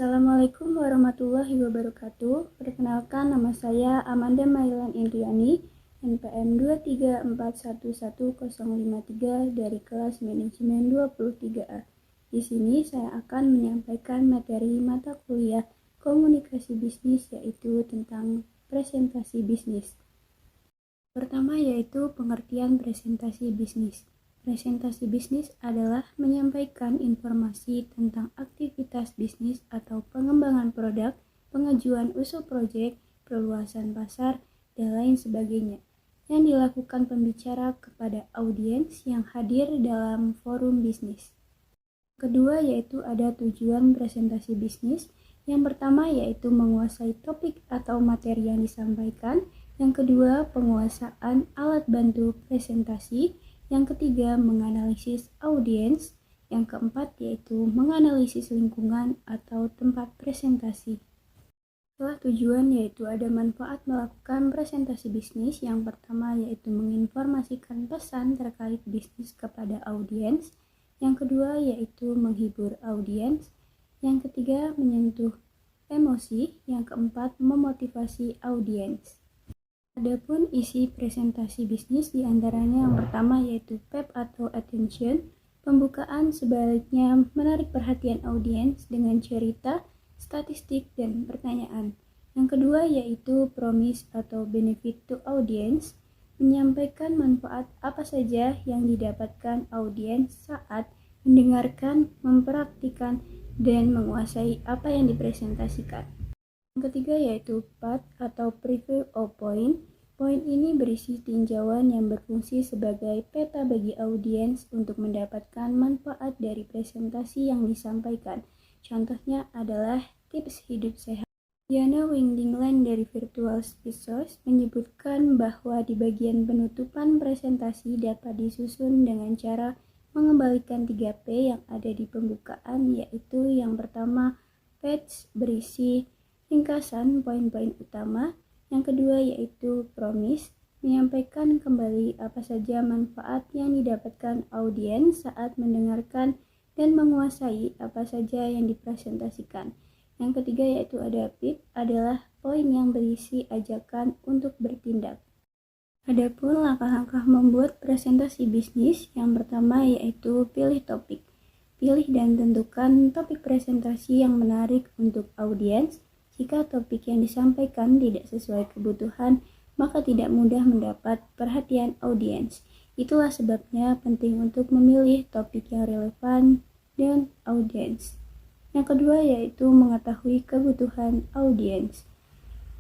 Assalamualaikum warahmatullahi wabarakatuh. Perkenalkan, nama saya Amanda Mailan Indriani, NPM 234111053 dari kelas manajemen 23A. Di sini saya akan menyampaikan materi mata kuliah komunikasi bisnis, yaitu tentang presentasi bisnis. Pertama yaitu pengertian presentasi bisnis. Presentasi bisnis adalah menyampaikan informasi tentang aktivitas bisnis atau pengembangan produk, pengajuan usul proyek, perluasan pasar, dan lain sebagainya, yang dilakukan pembicara kepada audiens yang hadir dalam forum bisnis. Kedua yaitu ada tujuan presentasi bisnis. Yang pertama yaitu menguasai topik atau materi yang disampaikan. Yang kedua, penguasaan alat bantu presentasi. Yang ketiga, menganalisis audiens. Yang keempat, yaitu menganalisis lingkungan atau tempat presentasi. Setelah tujuan, yaitu ada manfaat melakukan presentasi bisnis. Yang pertama, yaitu menginformasikan pesan terkait bisnis kepada audiens. Yang kedua, yaitu menghibur audiens. Yang ketiga, menyentuh emosi. Yang keempat, memotivasi audiens. Adapun isi presentasi bisnis diantaranya yang pertama yaitu PEP atau attention, pembukaan sebaliknya menarik perhatian audiens dengan cerita, statistik, dan pertanyaan. Yang kedua yaitu promise atau benefit to audience, menyampaikan manfaat apa saja yang didapatkan audiens saat mendengarkan, mempraktikkan, dan menguasai apa yang dipresentasikan. Yang ketiga yaitu PAT atau Preview of Point. Poin ini berisi tinjauan yang berfungsi sebagai peta bagi audiens untuk mendapatkan manfaat dari presentasi yang disampaikan. Contohnya adalah tips hidup sehat. Diana Wingdingland dari Virtual Speech menyebutkan bahwa di bagian penutupan presentasi dapat disusun dengan cara mengembalikan 3P yang ada di pembukaan, yaitu yang pertama page berisi ringkasan poin-poin utama. Yang kedua yaitu promise, menyampaikan kembali apa saja manfaat yang didapatkan audiens saat mendengarkan dan menguasai apa saja yang dipresentasikan. Yang ketiga yaitu ada PIP, adalah poin yang berisi ajakan untuk bertindak. Adapun langkah-langkah membuat presentasi bisnis, yang pertama yaitu pilih topik. Pilih dan tentukan topik presentasi yang menarik untuk audiens. Jika topik yang disampaikan tidak sesuai kebutuhan, maka tidak mudah mendapat perhatian audiens. Itulah sebabnya penting untuk memilih topik yang relevan dengan audiens. Yang kedua yaitu mengetahui kebutuhan audiens.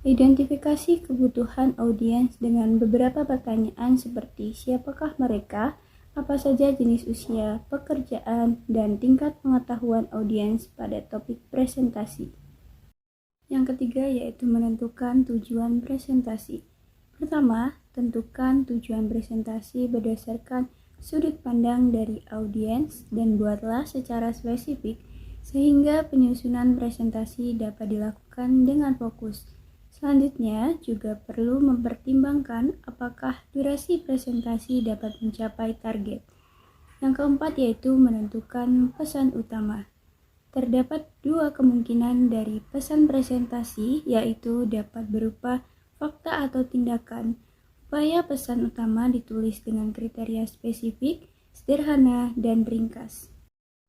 Identifikasi kebutuhan audiens dengan beberapa pertanyaan seperti siapakah mereka, apa saja jenis usia, pekerjaan, dan tingkat pengetahuan audiens pada topik presentasi. Yang ketiga yaitu menentukan tujuan presentasi. Pertama, tentukan tujuan presentasi berdasarkan sudut pandang dari audiens dan buatlah secara spesifik sehingga penyusunan presentasi dapat dilakukan dengan fokus. Selanjutnya, juga perlu mempertimbangkan apakah durasi presentasi dapat mencapai target. Yang keempat yaitu menentukan pesan utama. Terdapat dua kemungkinan dari pesan presentasi, yaitu dapat berupa fakta atau tindakan. Upaya pesan utama ditulis dengan kriteria spesifik, sederhana, dan ringkas.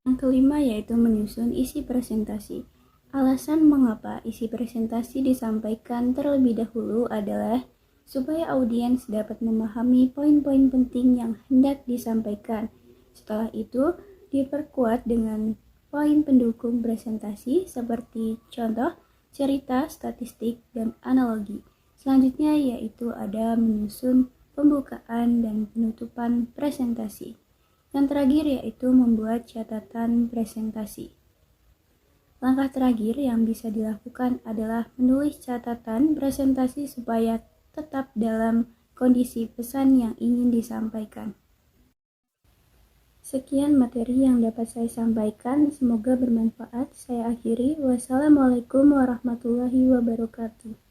Yang kelima yaitu menyusun isi presentasi. Alasan mengapa isi presentasi disampaikan terlebih dahulu adalah supaya audiens dapat memahami poin-poin penting yang hendak disampaikan. Setelah itu, diperkuat dengan poin pendukung presentasi seperti contoh, cerita, statistik, dan analogi. Selanjutnya yaitu ada menyusun pembukaan dan penutupan presentasi. Yang terakhir yaitu membuat catatan presentasi. Langkah terakhir yang bisa dilakukan adalah menulis catatan presentasi supaya tetap dalam kondisi pesan yang ingin disampaikan. Sekian materi yang dapat saya sampaikan, semoga bermanfaat. Saya akhiri. Wassalamualaikum warahmatullahi wabarakatuh.